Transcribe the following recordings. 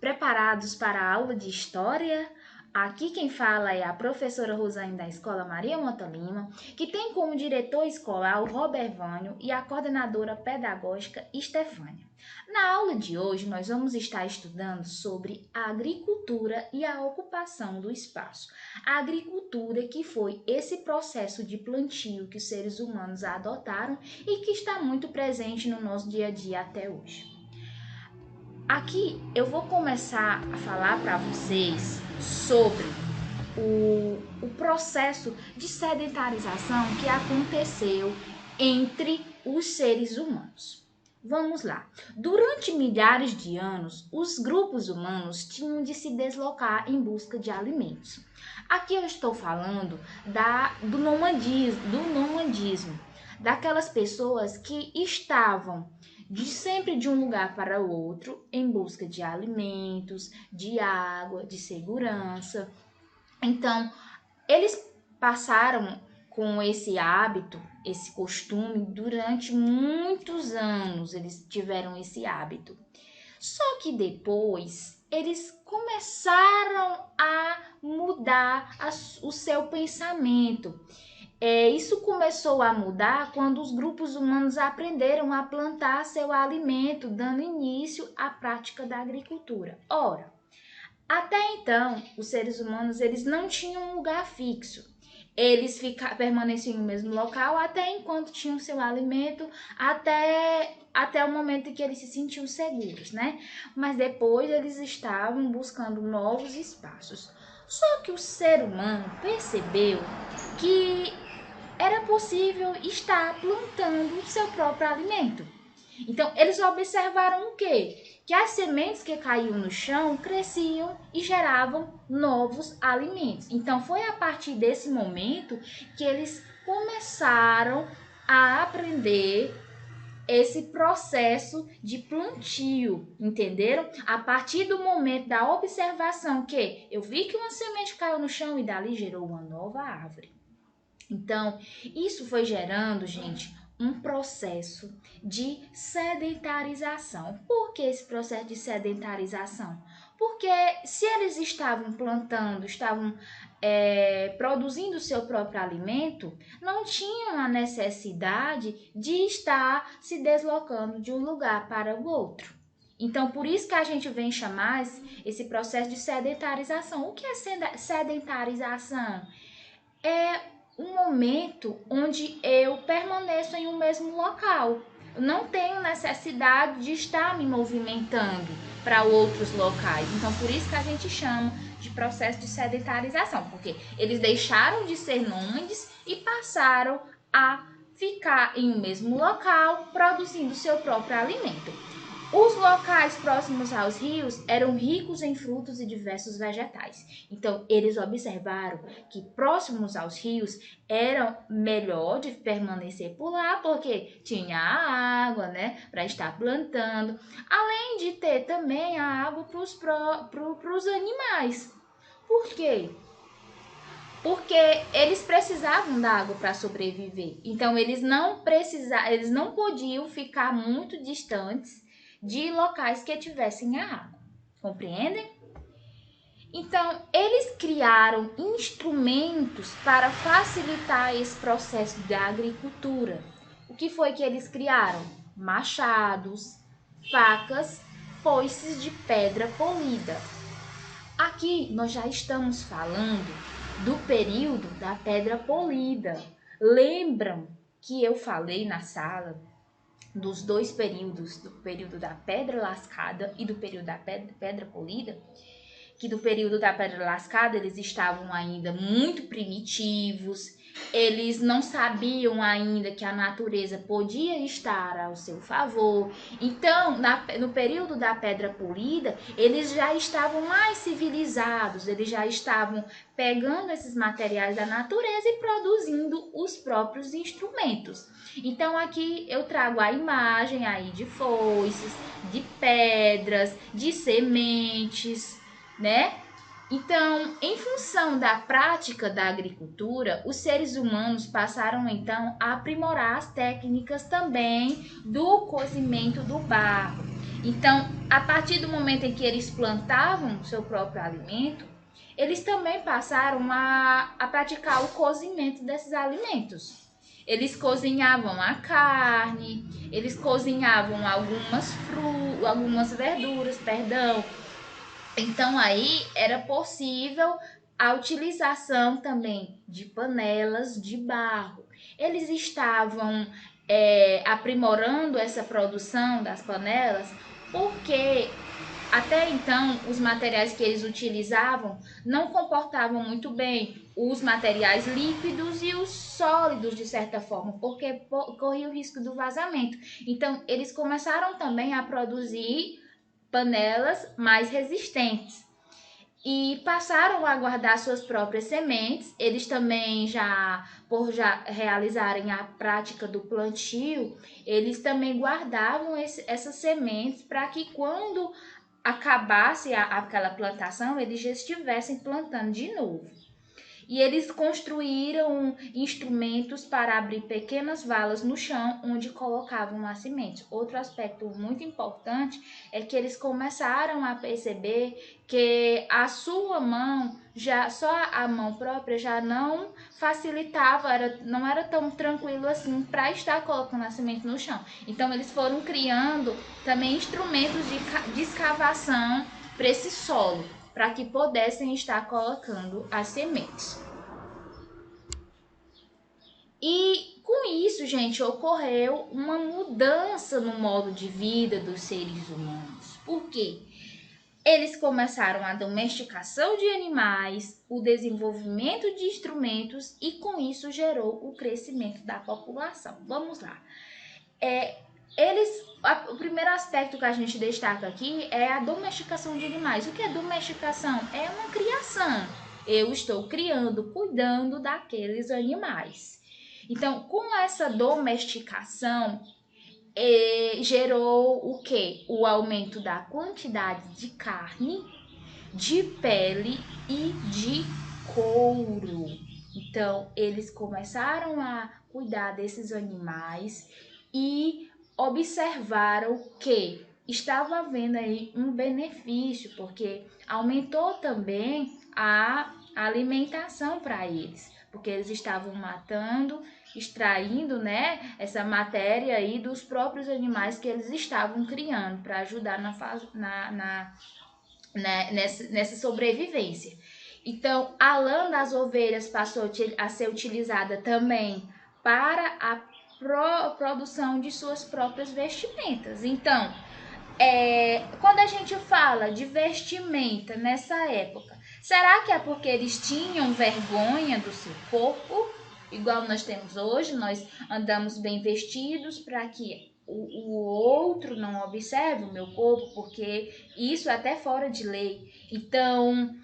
Preparados para a aula de História? Aqui quem fala é a professora Rosane da Escola Maria Mota Lima, que tem como diretor escolar o Robert Vânio e a coordenadora pedagógica Estefânia. Na aula de hoje, nós vamos estar estudando sobre a agricultura e a ocupação do espaço. A agricultura, que foi esse processo de plantio que os seres humanos adotaram e que está muito presente no nosso dia a dia até hoje. Aqui eu vou começar a falar para vocês sobre o processo de sedentarização que aconteceu entre os seres humanos. Vamos lá. Durante milhares de anos, os grupos humanos tinham de se deslocar em busca de alimentos. Aqui eu estou falando do nomadismo, daquelas pessoas que estavam sempre de um lugar para o outro em busca de alimentos, de água, de segurança. Então, eles passaram com esse hábito, esse costume durante muitos anos, eles tiveram esse hábito. Só que depois eles começaram a mudar o seu pensamento. Isso começou a mudar quando os grupos humanos aprenderam a plantar seu alimento, dando início à prática da agricultura. Ora, até então, os seres humanos eles não tinham um lugar fixo. Eles permaneciam no mesmo local até enquanto tinham seu alimento, até o momento em que eles se sentiam seguros, né? Mas depois eles estavam buscando novos espaços. Só que o ser humano percebeu que era possível estar plantando o seu próprio alimento. Então, eles observaram o quê? Que as sementes que caíam no chão cresciam e geravam novos alimentos. Então, foi a partir desse momento que eles começaram a aprender esse processo de plantio, entenderam? A partir do momento da observação que eu vi que uma semente caiu no chão e dali gerou uma nova árvore. Então, isso foi gerando, gente, um processo de sedentarização. Por que esse processo de sedentarização? Porque se eles estavam plantando, estavam produzindo o seu próprio alimento, não tinham a necessidade de estar se deslocando de um lugar para o outro. Então, por isso que a gente vem chamar esse processo de sedentarização. O que é sedentarização? É um momento onde eu permaneço em um mesmo local. Eu não tenho necessidade de estar me movimentando para outros locais. Então, por isso que a gente chama de processo de sedentarização, porque eles deixaram de ser nômades e passaram a ficar em um mesmo local, produzindo seu próprio alimento. Os locais próximos aos rios eram ricos em frutos e diversos vegetais. Então, eles observaram que próximos aos rios era melhor de permanecer por lá, porque tinha a água, né, para estar plantando, além de ter também a água para os animais. Por quê? Porque eles precisavam da água para sobreviver. Então, eles não podiam ficar muito distantes de locais que tivessem a água, compreendem? Então, eles criaram instrumentos para facilitar esse processo da agricultura. O que foi que eles criaram? Machados, facas, foices de pedra polida. Aqui nós já estamos falando do período da pedra polida. Lembram que eu falei na sala dos dois períodos, do período da pedra lascada e do período da pedra polida, que do período da pedra lascada eles estavam ainda muito primitivos, eles não sabiam ainda que a natureza podia estar ao seu favor. Então, no período da pedra polida, eles já estavam mais civilizados, eles já estavam pegando esses materiais da natureza e produzindo os próprios instrumentos. Então, aqui eu trago a imagem aí de foices, de pedras, de sementes, né? Então, em função da prática da agricultura, os seres humanos passaram então a aprimorar as técnicas também do cozimento do barro. Então, a partir do momento em que eles plantavam seu próprio alimento, eles também passaram a praticar o cozimento desses alimentos. Eles cozinhavam a carne, eles cozinhavam algumas verduras, perdão. Então aí era possível a utilização também de panelas de barro. Eles estavam aprimorando essa produção das panelas porque até então os materiais que eles utilizavam não comportavam muito bem os materiais líquidos e os sólidos de certa forma, porque corria o risco do vazamento. Então eles começaram também a produzir panelas mais resistentes e passaram a guardar suas próprias sementes. Eles também por já realizarem a prática do plantio, eles também guardavam essas sementes para que quando acabasse aquela plantação, eles já estivessem plantando de novo. E eles construíram instrumentos para abrir pequenas valas no chão onde colocavam as sementes. Outro aspecto muito importante é que eles começaram a perceber que a sua mão, só a mão própria já não facilitava, não era tão tranquilo assim para estar colocando a semente no chão. Então eles foram criando também instrumentos de escavação para esse solo, para que pudessem estar colocando as sementes. E com isso, gente, ocorreu uma mudança no modo de vida dos seres humanos. Por quê? Eles começaram a domesticação de animais, o desenvolvimento de instrumentos e com isso gerou o crescimento da população. Vamos lá. O primeiro aspecto que a gente destaca aqui é a domesticação de animais. O que é domesticação? É uma criação. Eu estou criando, cuidando daqueles animais. Então, com essa domesticação, gerou o quê? O aumento da quantidade de carne, de pele e de couro. Então, eles começaram a cuidar desses animais e observaram que estava havendo aí um benefício, porque aumentou também a alimentação para eles, porque eles estavam matando, extraindo, né, essa matéria aí dos próprios animais que eles estavam criando para ajudar nessa sobrevivência. Então, a lã das ovelhas passou a ser utilizada também para a produção de suas próprias vestimentas. Então, quando a gente fala de vestimenta nessa época, será que é porque eles tinham vergonha do seu corpo? Igual nós temos hoje, nós andamos bem vestidos para que o outro não observe o meu corpo, porque isso é até fora de lei. Então,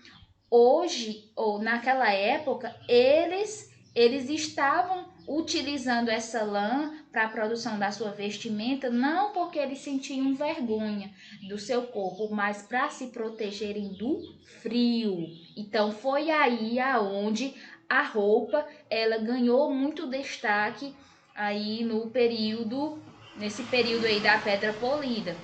hoje ou naquela época, eles estavam utilizando essa lã para a produção da sua vestimenta, não porque eles sentiam vergonha do seu corpo, mas para se protegerem do frio. Então foi aí aonde a roupa ela ganhou muito destaque aí nesse período aí da Pedra Polida.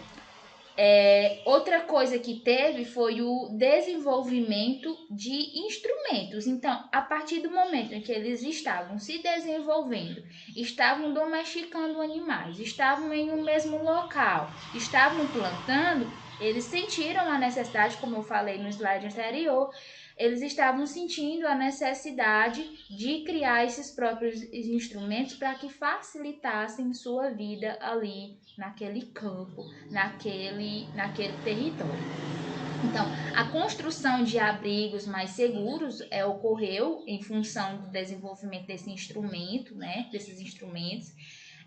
Outra coisa que teve foi o desenvolvimento de instrumentos. Então, a partir do momento em que eles estavam se desenvolvendo, estavam domesticando animais, estavam em um mesmo local, estavam plantando, eles sentiram a necessidade, como eu falei no slide anterior, eles estavam sentindo a necessidade de criar esses próprios instrumentos para que facilitassem sua vida ali naquele campo, naquele território. Então, a construção de abrigos mais seguros ocorreu em função do desenvolvimento desse instrumento, né, desses instrumentos.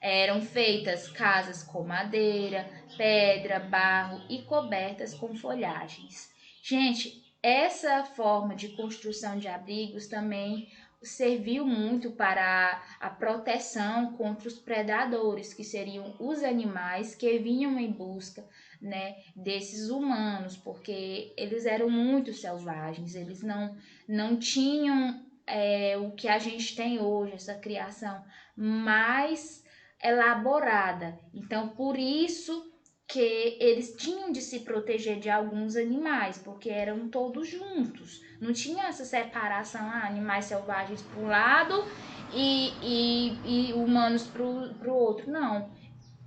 Eram feitas casas com madeira, pedra, barro e cobertas com folhagens. Gente, essa forma de construção de abrigos também serviu muito para a proteção contra os predadores, que seriam os animais que vinham em busca, né, desses humanos, porque eles eram muito selvagens, eles não tinham o que a gente tem hoje, essa criação mais elaborada. Então, por isso que eles tinham de se proteger de alguns animais, porque eram todos juntos. Não tinha essa separação, animais selvagens para um lado e humanos para o outro, não.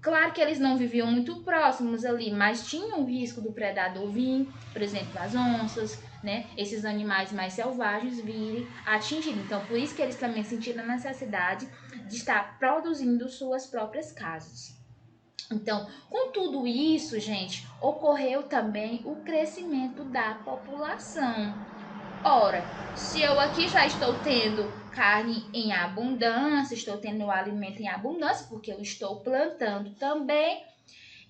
Claro que eles não viviam muito próximos ali, mas tinham o risco do predador vir, por exemplo, as onças, né? Esses animais mais selvagens virem atingir. Então, por isso que eles também sentiram a necessidade de estar produzindo suas próprias casas. Então, com tudo isso, gente, ocorreu também o crescimento da população. Ora, se eu aqui já estou tendo carne em abundância, estou tendo alimento em abundância, porque eu estou plantando também,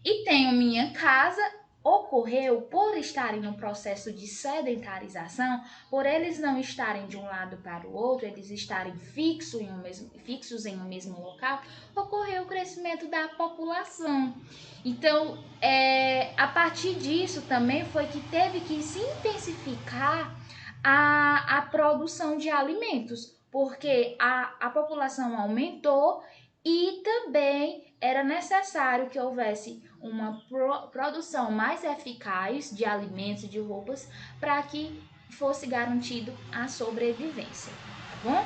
e tenho minha casa, ocorreu por estarem no processo de sedentarização, por eles não estarem de um lado para o outro, eles estarem fixos em um mesmo local, ocorreu o crescimento da população. Então, a partir disso também foi que teve que se intensificar a produção de alimentos, porque a população aumentou e também era necessário que houvesse uma produção mais eficaz de alimentos e de roupas para que fosse garantido a sobrevivência, tá bom?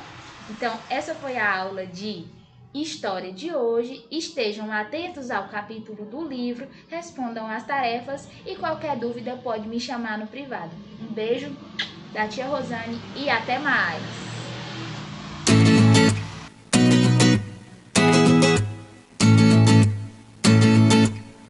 Então, essa foi a aula de história de hoje. Estejam atentos ao capítulo do livro, respondam as tarefas e qualquer dúvida pode me chamar no privado. Um beijo da tia Rosane e até mais!